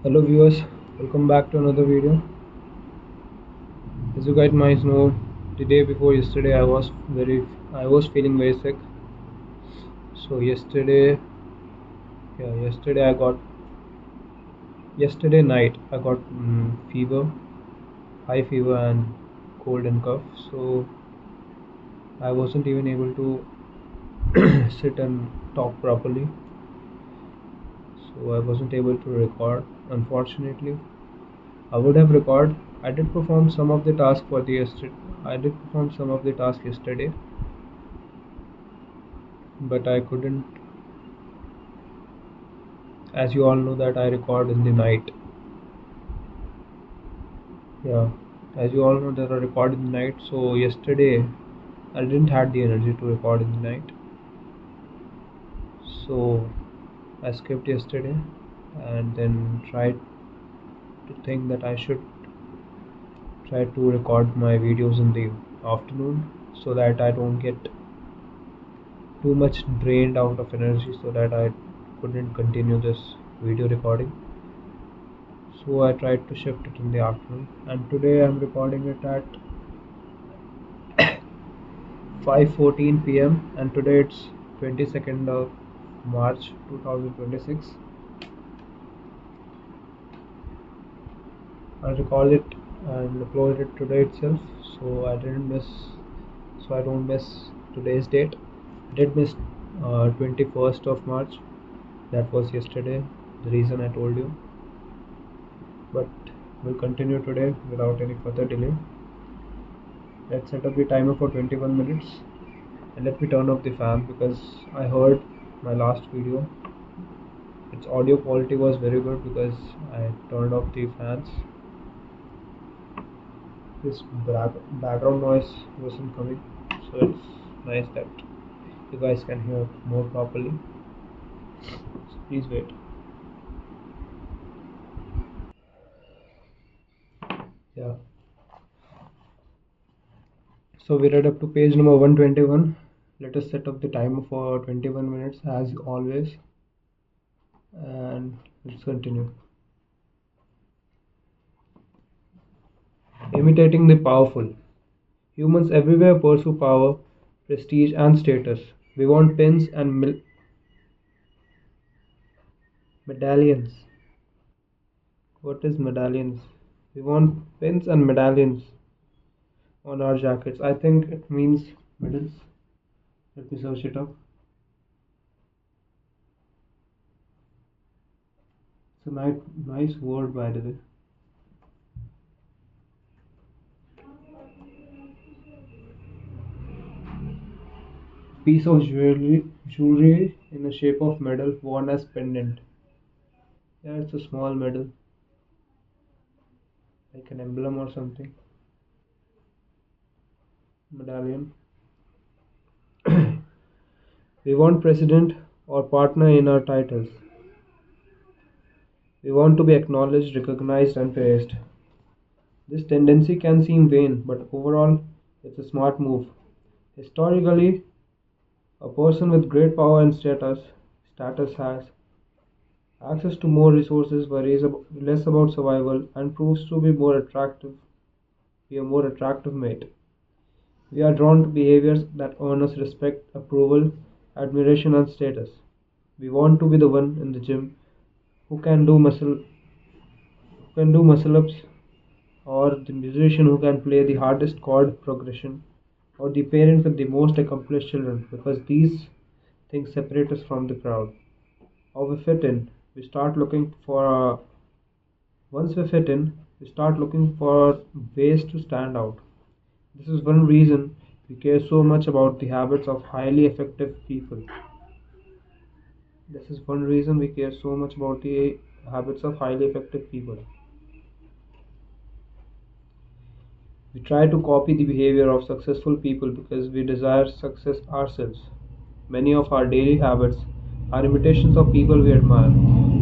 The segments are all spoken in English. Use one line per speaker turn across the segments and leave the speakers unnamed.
Hello viewers, welcome back to another video. As you guys might know, the day before yesterday I was feeling very sick. So yesterday night I got fever, high fever and cold and cough. So I wasn't even able to sit and talk properly. So I wasn't able to record, unfortunately. I would have recorded. I did perform some of the task for the yesterday. I did perform some of the task yesterday, but I couldn't. As you all know that I record in the night. Yeah, as you all know that I record in the night. So yesterday I didn't had the energy to record in the night. So I skipped yesterday and then tried to think that I should try to record my videos in the afternoon so that I don't get too much drained out of energy so that I couldn't continue this video recording. So I tried to shift it in the afternoon, and today I'm recording it at 5:14 p.m. and today it's 22nd of March 2026. I recorded it and uploaded it today itself, so I don't miss today's date. I did miss 21st of March. That was yesterday. The reason I told you, but we'll continue today without any further delay. Let's set up the timer for 21 minutes and let me turn off the fan because I heard my last video. Its audio quality was very good because I turned off the fans. This background noise wasn't coming, so it's nice that you guys can hear more properly. So please wait. Yeah. So we read up to page number 121. Let us set up the timer for 21 minutes as always, and let's continue. Imitating the powerful. Humans everywhere pursue power, prestige, and status. We want pins and medallions. What is medallions? We want pins and medallions on our jackets. I think it means medals. Let me search it up. It's a nice word, by the way. Piece of jewelry in the shape of medal worn as pendant. Yeah, it's a small medal, like an emblem or something. Medallion. We want president or partner in our titles. We want to be acknowledged, recognized, and praised. This tendency can seem vain, but overall, it's a smart move. Historically, a person with great power and status has access to more resources, worries less about survival, and proves to be a more attractive mate. We are drawn to behaviors that earn us respect, approval, admiration, and status. We want to be the one in the gym who can do muscle ups, or the musician who can play the hardest chord progression, or the parent with the most accomplished children, because these things separate us from the crowd. Or we fit in. We start looking for Once we fit in, we start looking for ways to stand out. This is one reason we care so much about the habits of highly effective people. This is one reason we care so much about the habits of highly effective people. We try to copy the behavior of successful people because we desire success ourselves. Many of our daily habits are imitations of people we admire.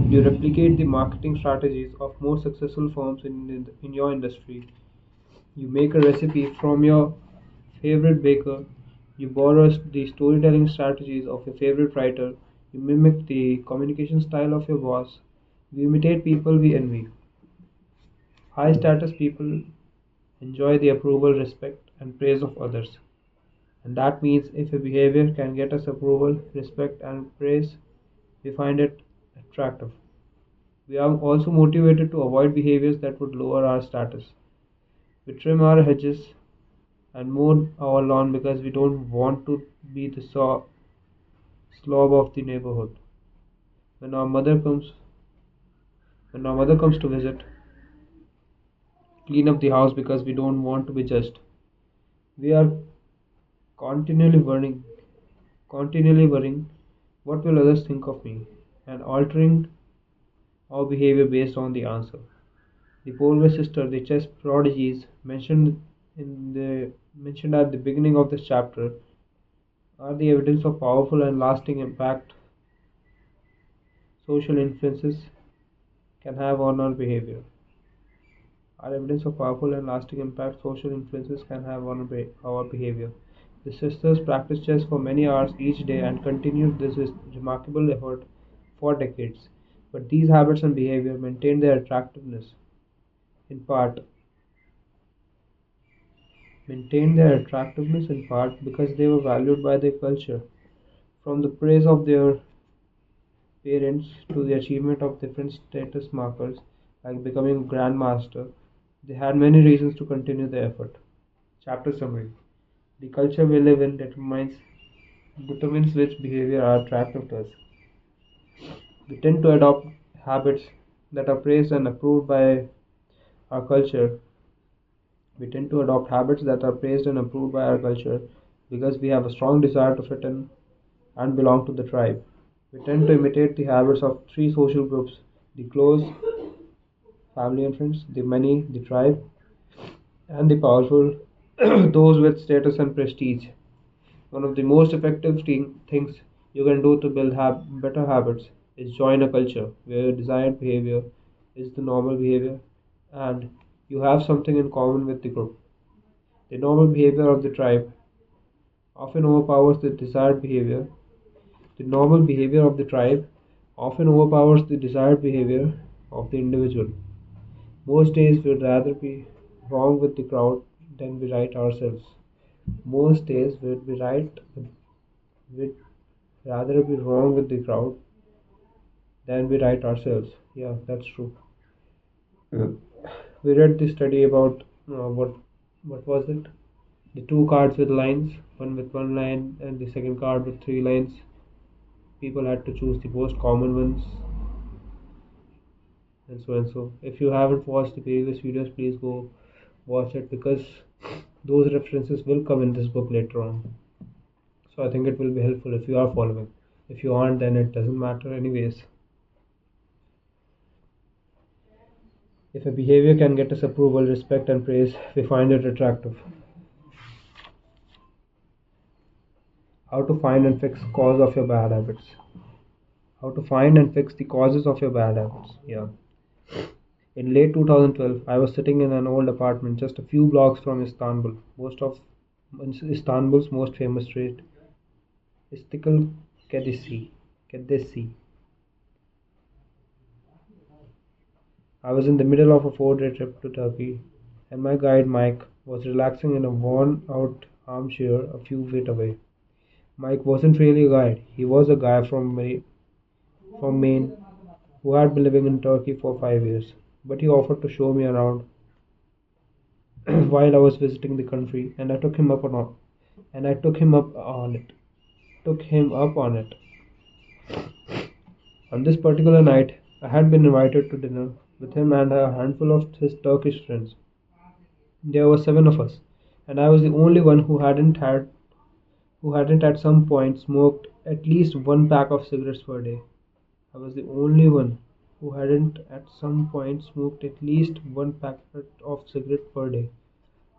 You replicate the marketing strategies of more successful firms in your industry. You make a recipe from your favorite baker. You borrow the storytelling strategies of your favorite writer. You mimic the communication style of your boss. We imitate people we envy. High status people enjoy the approval, respect, and praise of others. And that means if a behavior can get us approval, respect, and praise, we find it attractive. We are also motivated to avoid behaviors that would lower our status. We trim our hedges and mow our lawn because we don't want to be the slob of the neighborhood. When our mother comes, when our mother comes to visit, clean up the house because we don't want to be judged. We are continually worrying, continually worrying, what will others think of me, and altering our behavior based on the answer. The Polgar sister, the chess prodigies mentioned at the beginning of this chapter, are the evidence of powerful and lasting impact social influences can have on our behavior. Are evidence of powerful and lasting impact social influences can have on our behavior. The sisters practiced chess for many hours each day and continued this remarkable effort for decades. But these habits and behavior in part maintained their attractiveness in part because they were valued by their culture. From the praise of their parents to the achievement of different status markers like becoming a grandmaster, they had many reasons to continue the effort. Chapter summary. The culture we live in determines which behavior are attractive to us. We tend to adopt habits that are praised and approved by our culture. We tend to adopt habits that are praised and approved by our culture because we have a strong desire to fit in and belong to the tribe. We tend to imitate the habits of three social groups: the close, family and friends; the many, the tribe; and the powerful, those with status and prestige. One of the most effective things you can do to build better habits is join a culture where desired behavior is the normal behavior and you have something in common with the group. The normal behavior of the tribe often overpowers the desired behavior. The normal behavior of the tribe often overpowers the desired behavior of the individual. Most days we'd rather be wrong with the crowd than be right ourselves. Most days we'd rather be wrong with the crowd than be right ourselves. Yeah, that's true. We read the study about what was it? The two cards with lines, one with one line and the second card with three lines. People had to choose the most common ones and so and so. If you haven't watched the previous videos, please go watch it because those references will come in this book later on. So I think it will be helpful if you are following. If you aren't, then it doesn't matter anyways. If a behavior can get us approval, respect, and praise, we find it attractive. How to find and fix cause of your bad habits. How to find and fix the causes of your bad habits. Yeah. In late 2012, I was sitting in an old apartment just a few blocks from Istanbul, most of Istanbul's most famous street, Istiklal Caddesi. I was in the middle of a 4-day trip to Turkey, and my guide Mike was relaxing in a worn-out armchair a few feet away. Mike wasn't really a guide; he was a guy from Maine who had been living in Turkey for 5 years. But he offered to show me around while I was visiting the country, and I took him up on it. Took him up on it. On this particular night, I had been invited to dinner with him and a handful of his Turkish friends. There were 7 of us, and I was the only one who hadn't at some point smoked at least one pack of cigarettes per day. I was the only one who hadn't at some point smoked at least one packet of cigarette per day.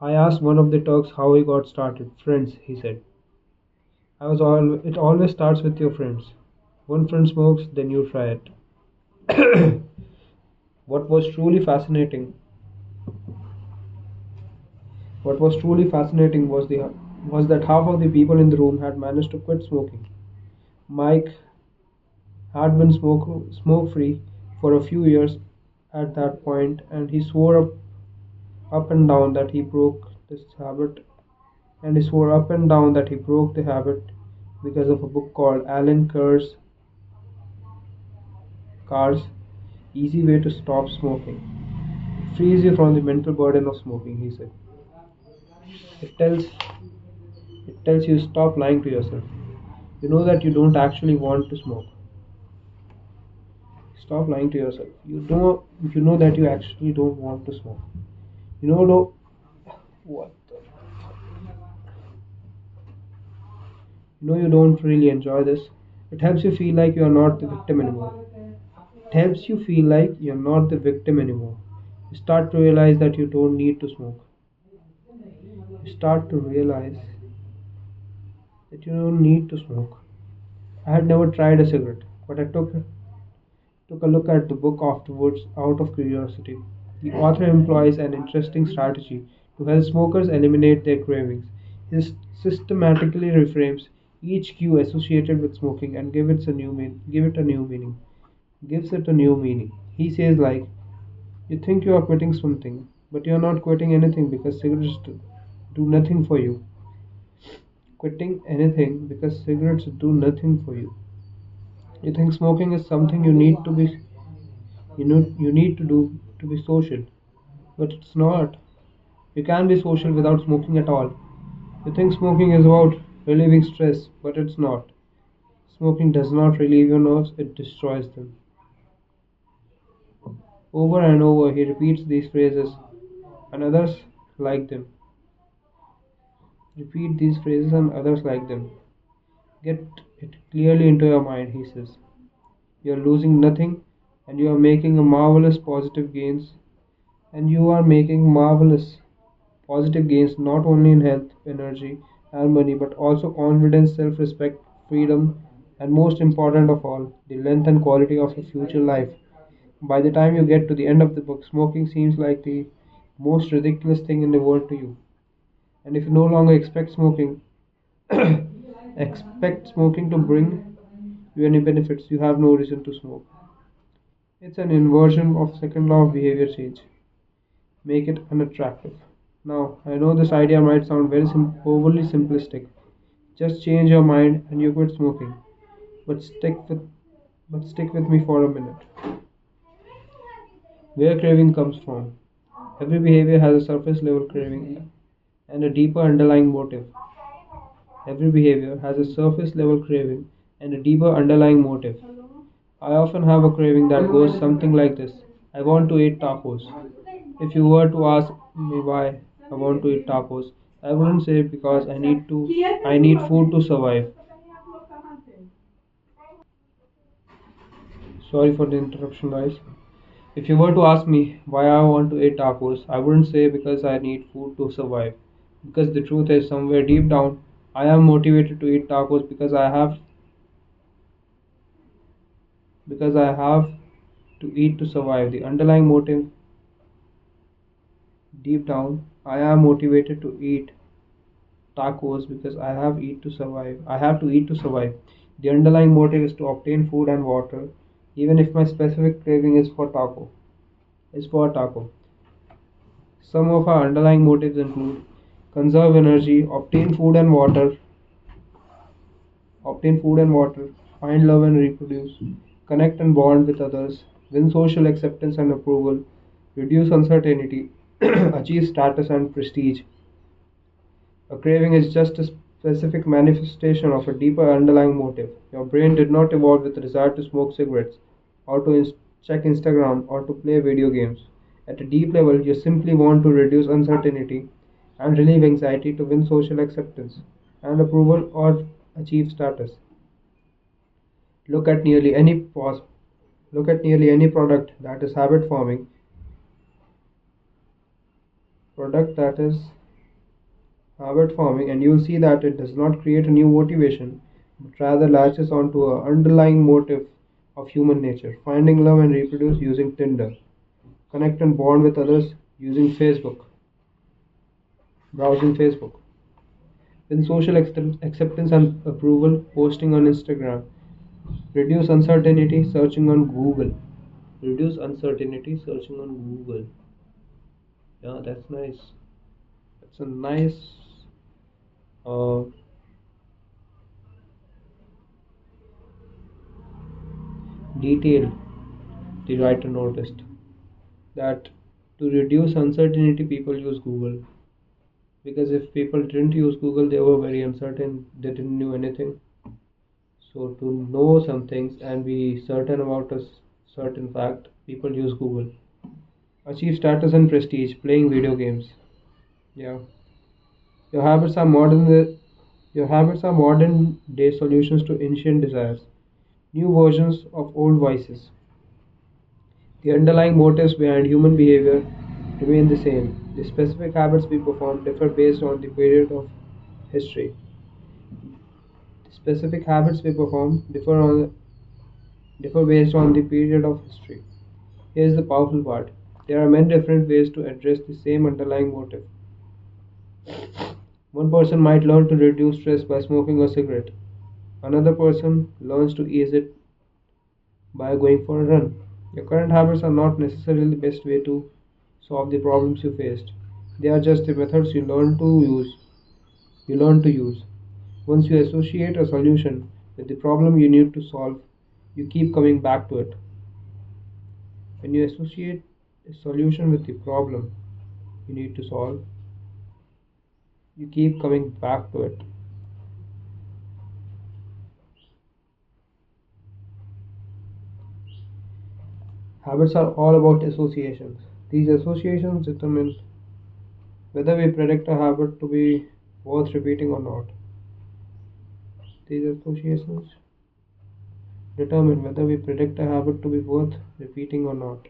I asked one of the Turks how he got started. Friends, he said. It always starts with your friends. One friend smokes, then you try it. What was truly fascinating was that half of the people in the room had managed to quit smoking. Mike had been smoke free for a few years at that point, and he swore up and down that he broke this habit, and he swore up and down that he broke the habit because of a book called Alan Carr's Easy Way to Stop Smoking. It frees you from the mental burden of smoking, he said. It tells it tells you stop lying to yourself. You know that you don't actually want to smoke. Stop lying to yourself. You know that you actually don't want to smoke. You know no what the, you know you don't really enjoy this. It helps you feel like you are not the victim anymore. It helps you feel like you're not the victim anymore. You start to realize that you don't need to smoke. You start to realize that you don't need to smoke. I had never tried a cigarette, but I took a look at the book afterwards out of curiosity. The author employs an interesting strategy to help smokers eliminate their cravings. He systematically reframes each cue associated with smoking and give it a new meaning. Gives it a new meaning. He says like, you think you are quitting something, but you are not quitting anything because cigarettes do nothing for you. Quitting anything because cigarettes do nothing for you. You think smoking is something you need to do to be social, but it's not. You can be social without smoking at all. You think smoking is about relieving stress, but it's not. Smoking does not relieve your nerves, it destroys them. Over and over he repeats these phrases, and others like them. Repeat these phrases and others like them. Get it clearly into your mind, he says. You are losing nothing and you are making a marvelous positive gains and you are making marvelous positive gains not only in health, energy, and money, but also confidence, self respect, freedom, and most important of all, the length and quality of your future life. By the time you get to the end of the book, smoking seems like the most ridiculous thing in the world to you. And if you no longer expect smoking to bring you any benefits, you have no reason to smoke. It's an inversion of second law of behavior change. Make it unattractive. Now, I know this idea might sound very overly simplistic. Just change your mind and you quit smoking. But stick with me for a minute. Where craving comes from. Every behavior has a surface level craving and a deeper underlying motive. Every behavior has a surface level craving and a deeper underlying motive. I often have a craving that goes something like this. I want to eat tacos. If you were to ask me why I want to eat tacos, I wouldn't say because I need food to survive. Sorry for the interruption, guys. If you were to ask me why I want to eat tacos, I wouldn't say because I need food to survive. Because the truth is somewhere deep down I am motivated to eat tacos because I have to eat to survive. The underlying motive deep down I am motivated to eat tacos because I have to eat to survive. The underlying motive is to obtain food and water, even if my specific craving is for a taco. Some of our underlying motives include conserve energy, obtain food and water, find love and reproduce, connect and bond with others, win social acceptance and approval, reduce uncertainty, achieve status and prestige. A craving is just a specific manifestation of a deeper underlying motive. Your brain did not evolve with the desire to smoke cigarettes, or to check Instagram, or to play video games. At a deep level, you simply want to reduce uncertainty and relieve anxiety to win social acceptance and approval or achieve status. Look at nearly any pos- Look at nearly any product that is habit forming, and you'll see that it does not create a new motivation, but rather latches onto an underlying motive of human nature: finding love and reproduce using Tinder, connect and bond with others using browsing Facebook, win social acceptance and approval posting on Instagram, reduce uncertainty searching on Google, Reduce uncertainty searching on Google. Yeah, that's nice. That's a nice uh, detail the writer noticed that to reduce uncertainty people use Google, because if people didn't use Google they were very uncertain, they didn't know anything. So to know some things and be certain about a certain fact, people use Google. Achieve status and prestige playing video games. Yeah, your habits are your habits are modern day solutions to ancient desires, new versions of old vices. The underlying motives behind human behavior remain the same. The specific habits we perform differ based on the period of history. The specific habits we perform differ based on the period of history. Here's the powerful part. There are many different ways to address the same underlying motive. One person might learn to reduce stress by smoking a cigarette. Another person learns to ease it by going for a run. Your current habits are not necessarily the best way to solve the problems you faced. They are just the methods you learn to use. Once you associate a solution with the problem you need to solve, you keep coming back to it. When you associate a solution with the problem you need to solve, you keep coming back to it. Habits are all about associations. These associations determine whether we predict a habit to be worth repeating or not. These associations determine whether we predict a habit to be worth repeating or not.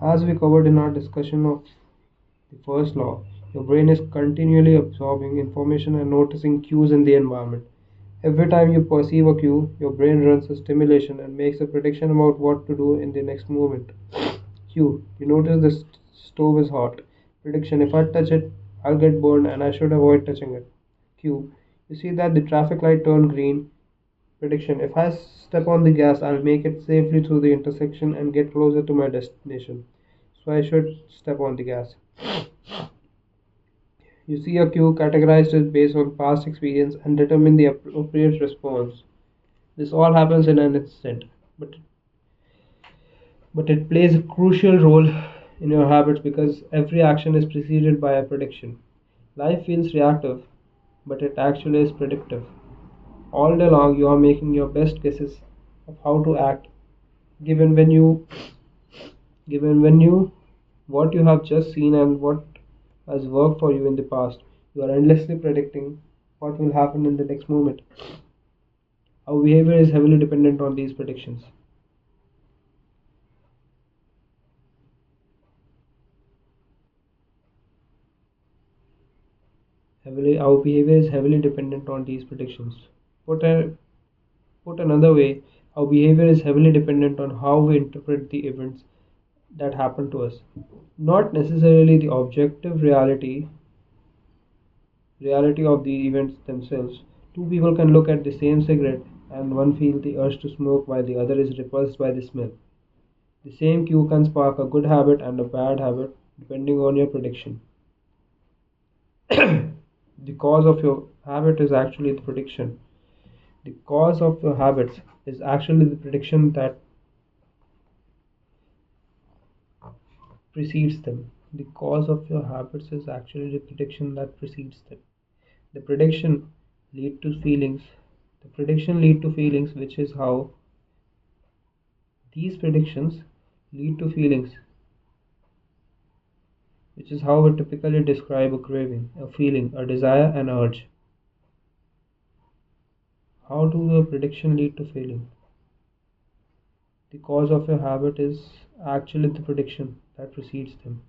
As we covered in our discussion of the first law, your brain is continually absorbing information and noticing cues in the environment. Every time you perceive a cue, your brain runs a stimulation and makes a prediction about what to do in the next moment. Cue: you notice the stove is hot. Prediction: if I touch it, I'll get burned and I should avoid touching it. Cue: you see that the traffic light turned green. Prediction: if I step on the gas, I'll make it safely through the intersection and get closer to my destination. So I should step on the gas. You see a cue, categorized it based on past experience, and determine the appropriate response. This all happens in an instant, but it plays a crucial role in your habits because every action is preceded by a prediction. Life feels reactive, but it actually is predictive. All day long, you are making your best guesses of how to act, given when you, given when you, what you have just seen and what has worked for you in the past. You are endlessly predicting what will happen in the next moment. Our behavior is heavily dependent on these predictions. Our behavior is heavily dependent on these predictions. Put, a, Put another way, our behavior is heavily dependent on how we interpret the events that happen to us. Not necessarily the objective reality of the events themselves. Two people can look at the same cigarette and one feels the urge to smoke while the other is repulsed by the smell. The same cue can spark a good habit and a bad habit depending on your prediction. The cause of your habit is actually the prediction. The cause of your habits is actually the prediction that precedes them. The cause of your habits is actually the prediction that precedes them. The prediction lead to feelings. The prediction lead to feelings, which is how these predictions lead to feelings, which is how we typically describe a craving, a feeling, a desire, an urge. How do a prediction lead to feeling? The cause of your habit is actually the prediction that precedes them.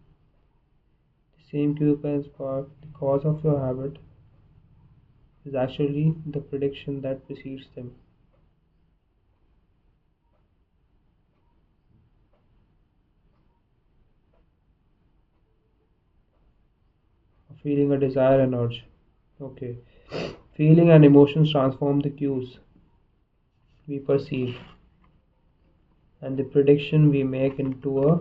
The same cue can spark the cause of your habit is actually the prediction that precedes them. A feeling, a desire, an urge. Okay. Feeling and emotions transform the cues we perceive. and the prediction we make into a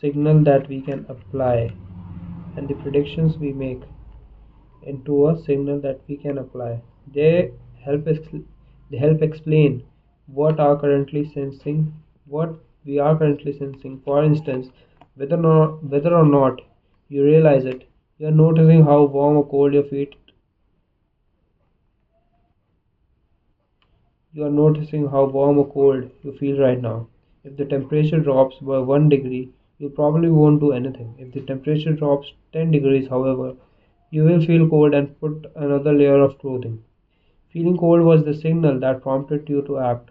signal that we can apply, and the predictions we make into a signal that we can apply. They help us they help explain what are currently sensing what we are currently sensing. For instance, whether or not you realize it, you're noticing how warm or cold your feet You are noticing how warm or cold you feel right now. If the temperature drops by 1 degree, you probably won't do anything. If the temperature drops 10 degrees, however, you will feel cold and put another layer of clothing. Feeling cold was the signal that prompted you to act.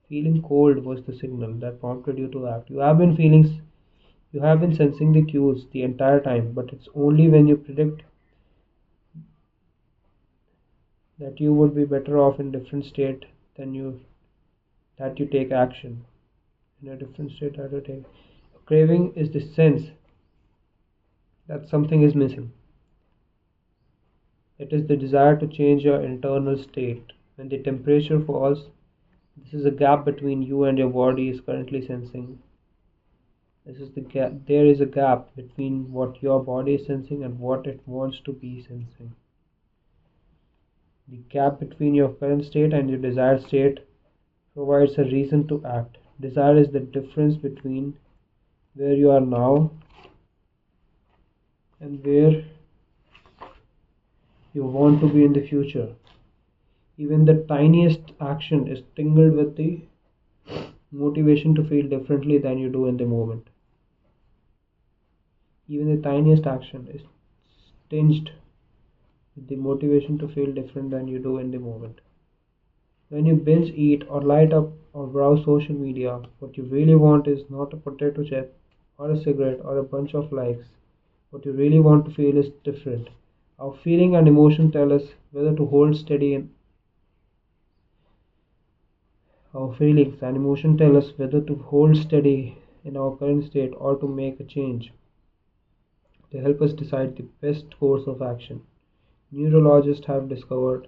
Feeling cold was the signal that prompted you to act. You have been sensing the cues the entire time, but it's only when you predict that you would be better off in different state than you that you take action. In a different state that you take. A craving is the sense that something is missing. It is the desire to change your internal state. When the temperature falls, this is a gap between you and your body is currently sensing. This is the gap. There is a gap between what your body is sensing and what it wants to be sensing. The gap between your current state and your desired state provides a reason to act. Desire is the difference between where you are now and where you want to be in the future. Even the tiniest action is tingled with the motivation to feel differently than you do in the moment. Even the tiniest action is tinged with the motivation to feel different than you do in the moment. When you binge eat or light up or browse social media, what you really want is not a potato chip or a cigarette or a bunch of likes. What you really want to feel is different. Our feeling and emotion tell us whether to hold steady in Our feelings and emotion tell us whether to hold steady in our current state or to make a change. They help us decide the best course of action. Neurologists have discovered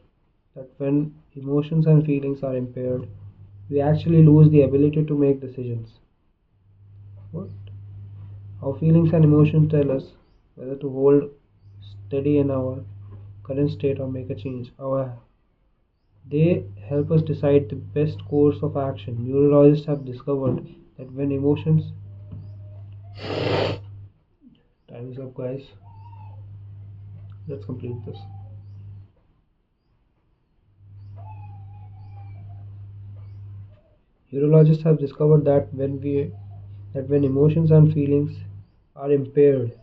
that when emotions and feelings are impaired, we actually lose the ability to make decisions. What? Our feelings and emotions tell us whether to hold steady in our current state or make a change. They help us decide the best course of action. Neurologists have discovered that when emotions. Time is up, guys. Let's complete this. Neurologists have discovered that when emotions and feelings are impaired,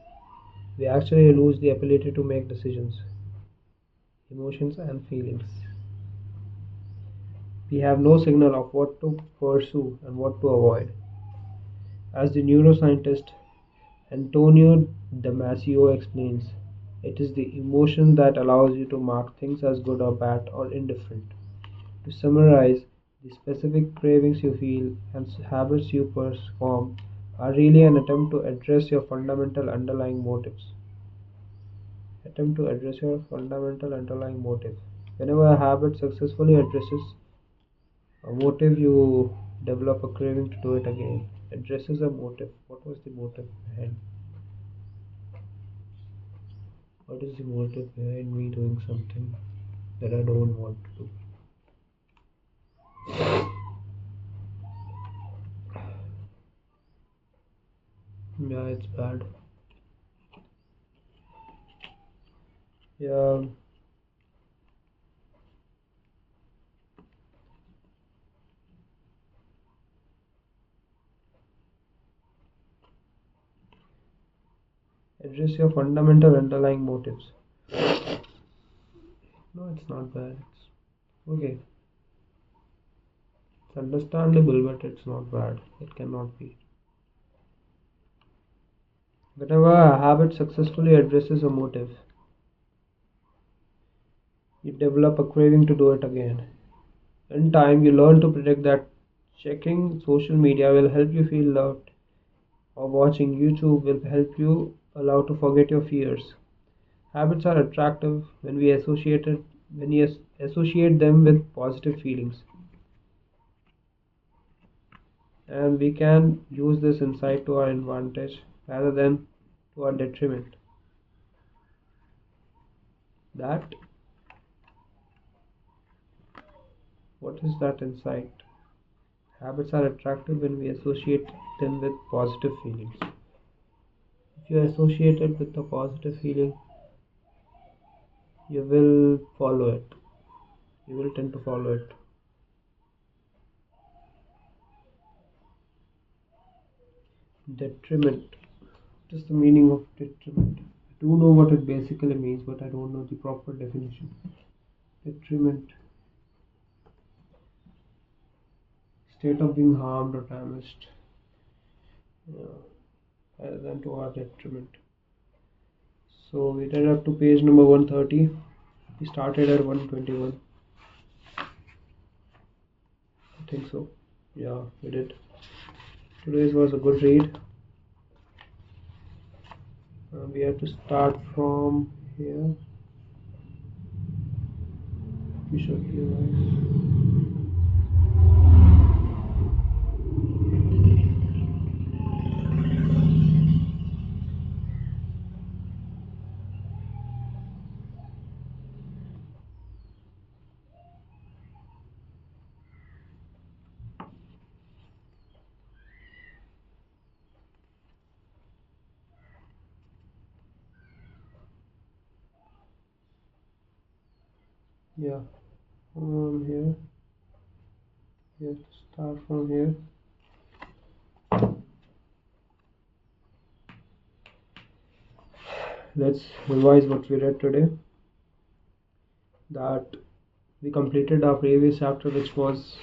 we actually lose the ability to make decisions. Emotions and feelings. We have no signal of what to pursue and what to avoid. As the neuroscientist Antonio Damasio explains, it is the emotion that allows you to mark things as good or bad or indifferent. To summarize, the specific cravings you feel and habits you perform are really an attempt to address your fundamental underlying motives. Whenever a habit successfully addresses a motive, you develop a craving to do it again. Addresses a motive. What was the motive behind? What is the motive behind me doing something that I don't want to do? Yeah, it's bad. Yeah, address your fundamental underlying motives. No, it's not bad. It's okay. It's understandable, but it's not bad. It cannot be. Whenever a habit successfully addresses a motive, you develop a craving to do it again. In time, you learn to predict that checking social media will help you feel loved, or watching YouTube will help you allow to forget your fears. Habits are attractive when we associate them with positive feelings. and we can use this insight to our advantage rather than to our detriment. That what is that insight? Habits are attractive when we associate them with positive feelings. If you associate it with a positive feeling, you will follow it. You will tend to follow it. Detriment. What is the meaning of detriment? I do know what it basically means, but I don't know the proper definition. Detriment. State of being harmed or damaged. Yeah, rather than to our detriment. So we read up to page number 130. We started at 121. I think so. Yeah, we did. Today's was a good read. We have to start from here. We should be right. Yeah, here. We have to start from here. Let's revise what we read today. That we completed our previous chapter, which was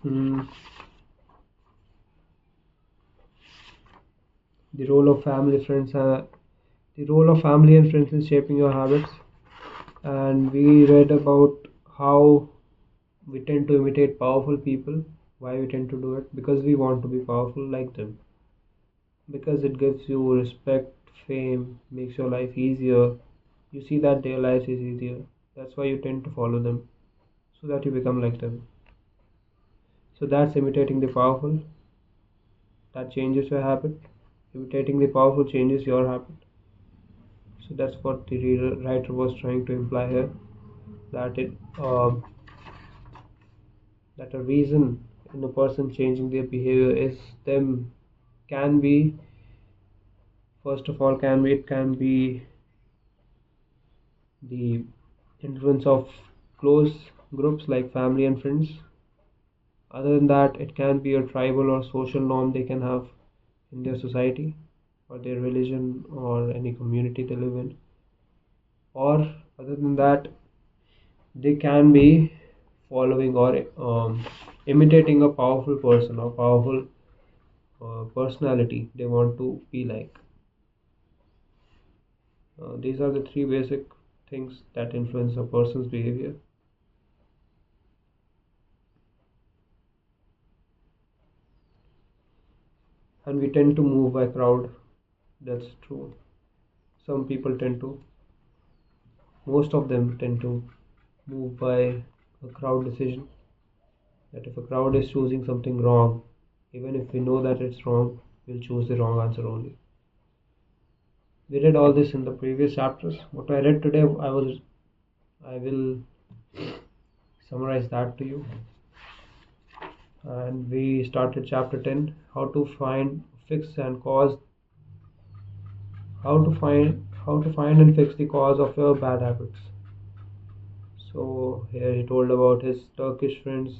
the role of family, friends, the role of family and friends in shaping your habits. And we read about how we tend to imitate powerful people. Why we tend to do it? Because we want to be powerful like them. Because it gives you respect, fame, makes your life easier. You see that their life is easier. That's why you tend to follow them, so that you become like them. So that's imitating the powerful. That changes your habit. Imitating the powerful changes your habit. So that's what the writer was trying to imply here. That that a reason in a person changing their behavior is them can be, first of all, it can be the influence of close groups like family and friends. Other than that, it can be a tribal or social norm they can have in their society or their religion or any community they live in. Or other than that, they can be following or imitating a powerful person or powerful personality they want to be like. These are the three basic things that influence a person's behavior. And we tend to move by crowd. That's true. Some people tend to, most of them tend to move by a crowd decision. That if a crowd is choosing something wrong, even if we know that it's wrong, we'll choose the wrong answer only. We read all this in the previous chapters. What I read today, I will summarize that to you. And we started chapter 10, how to find, fix and cause, how to find and fix the cause of your bad habits. So here he told about his Turkish friends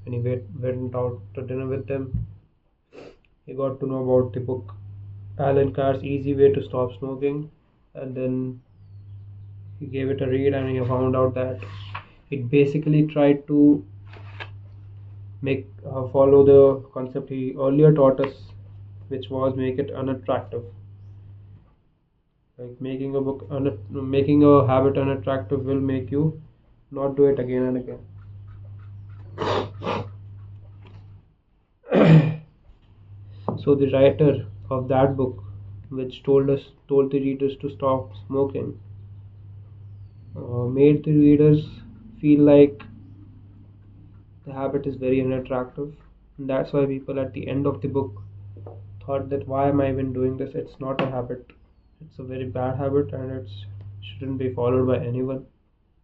when he went out to dinner with them. He got to know about the book Alan Carr's Easy Way to Stop Smoking, and then he gave it a read and he found out that it basically tried to make follow the concept he earlier taught us, which was make it unattractive. Like making making a habit unattractive will make you not do it again and again. So the writer of that book, which told the readers to stop smoking, made the readers feel like The habit is very unattractive. And that's why people at the end of the book thought that why am I even doing this? It's not a habit. It's a very bad habit and it shouldn't be followed by anyone.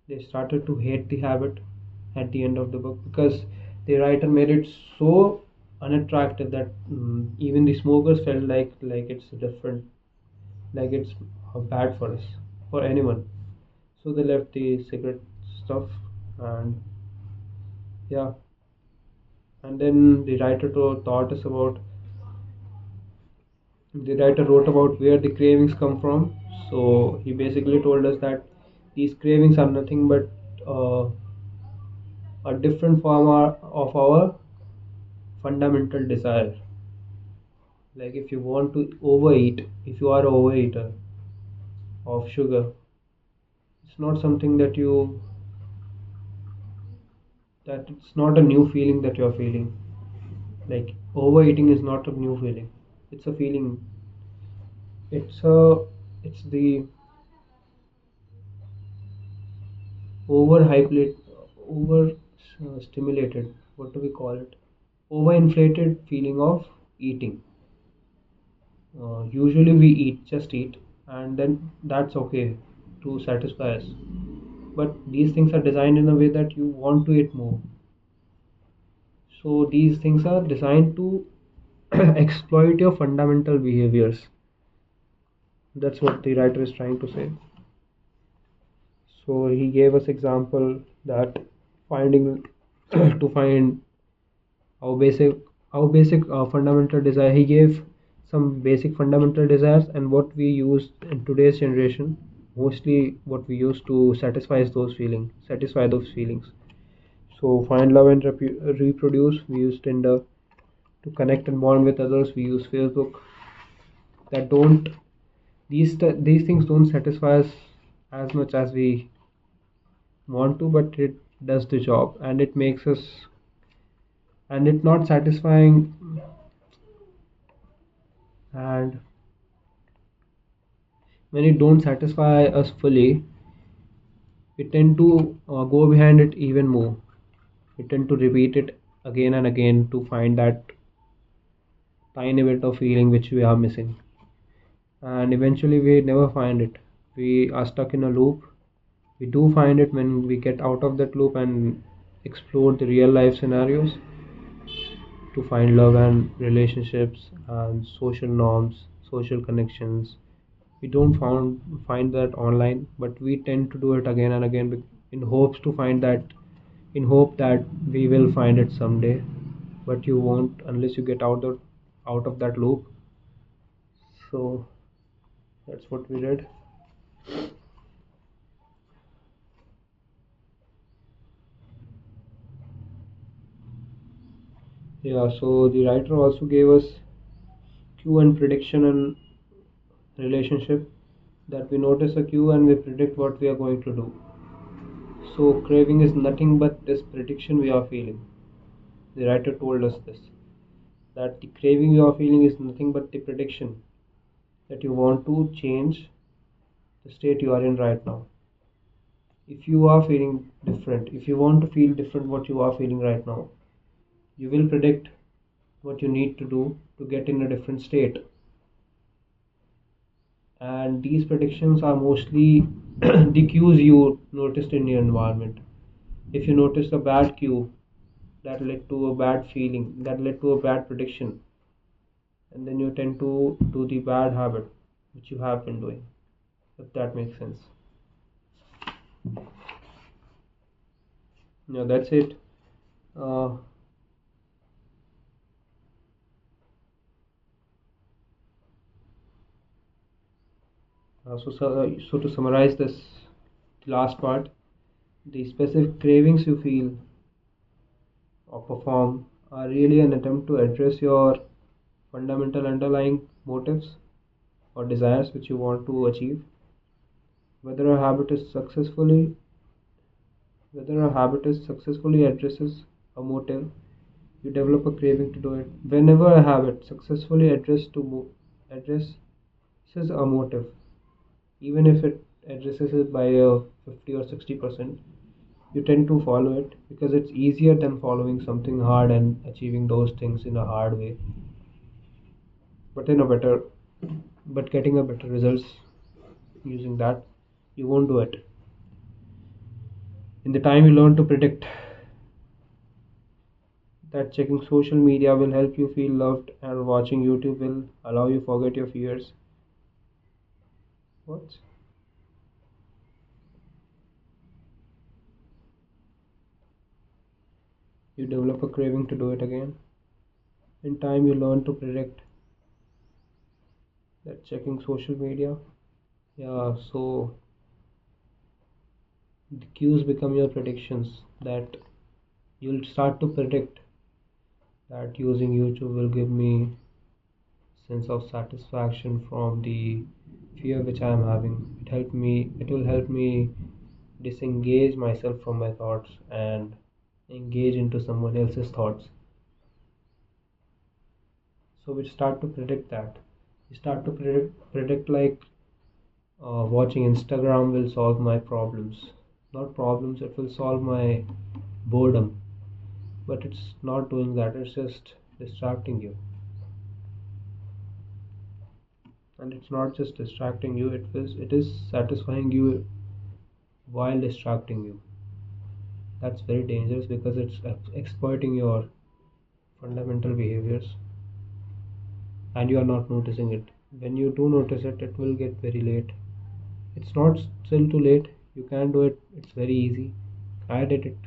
They started to hate the habit at the end of the book because the writer made it so unattractive that even the smokers felt like it's different, like it's bad for us, for anyone. So they left the cigarette stuff, and yeah, and then the writer wrote about where the cravings come from. So he basically told us that these cravings are nothing but uh, a different form of our fundamental desire. Like if you want to overeat, if you are an overeater of sugar, it's not something that it's not a new feeling that you're feeling. Like overeating is not a new feeling. It's a feeling. It's a it's the overhyped, over stimulated. What do we call it? Overinflated feeling of eating. Usually we just eat, and then that's okay to satisfy us. But these things are designed in a way that you want to eat more. So these things are designed to exploit your fundamental behaviors. That's what the writer is trying to say. So he gave us example that finding to find our basic fundamental desire. He gave some basic fundamental desires and what we use in today's generation, mostly what we use to satisfy those feelings. So find love and reproduce, we use Tinder. To connect and bond with others, we use Facebook. That don't these things don't satisfy us as much as we want to, but it does the job, and it makes us, and it's not satisfying, and when it don't satisfy us fully, we tend to go behind it even more. We tend to repeat it again and again to find that tiny bit of feeling which we are missing, and eventually we never find it. We are stuck in a loop. We do find it when we get out of that loop and explore the real life scenarios to find love and relationships and social norms, social connections. We don't find that online, but we tend to do it again and again in hopes to find that, in hope that we will find it someday. But you won't unless you get out of that loop. So that's what we did. Yeah, so the writer also gave us cue and prediction and relationship, that we notice a cue and we predict what we are going to do. So craving is nothing but this prediction we are feeling. The writer told us this, that the craving you are feeling is nothing but the prediction that you want to change the state you are in right now. If you are feeling different, if you want to feel different what you are feeling right now, you will predict what you need to do to get in a different state. And these predictions are mostly the cues you noticed in your environment. If you noticed a bad cue that led to a bad feeling, that led to a bad prediction, and then you tend to do the bad habit which you have been doing, if that makes sense. Yeah, that's it. Uh, so to summarize this last part, the specific cravings you feel or perform are really an attempt to address your fundamental underlying motives or desires which you want to achieve. Whether a habit is successfully whether a habit is successfully addresses a motive, you develop a craving to do it. Whenever a habit successfully addresses a motive, even if it addresses it by 50 or 60%, you tend to follow it because it's easier than following something hard and achieving those things in a hard way, but in a better but getting a better results using that. You won't do it. In the time you learn to predict that checking social media will help you feel loved and watching YouTube will allow you forget your fears. What? You develop a craving to do it again. In time you learn to predict that checking social media. Yeah, so the cues become your predictions, that you'll start to predict that using YouTube will give me sense of satisfaction from the fear which I am having. It will help me disengage myself from my thoughts and engage into someone else's thoughts. So we start to predict that. We start to predict like watching Instagram will solve my problems. Not problems, it will solve my boredom. But it's not doing that, it's just distracting you. And it's not just distracting you, it is satisfying you while distracting you. That's very dangerous because it's exploiting your fundamental behaviors and you are not noticing it. When you do notice it, it will get very late. It's not still too late. You can do it. It's very easy. I did it.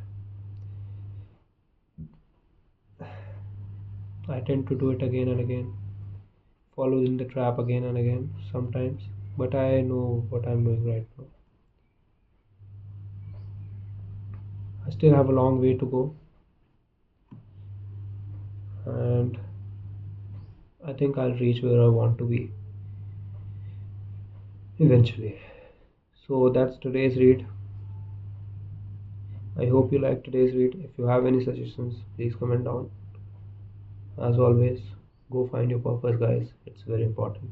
I tend to do it again and again, follow in the trap again and again sometimes, but I know what I'm doing right now. I still have a long way to go, and I think I'll reach where I want to be eventually. So that's today's read. I hope you like today's read. If you have any suggestions, please comment down. As always, go find your purpose, guys. It's very important.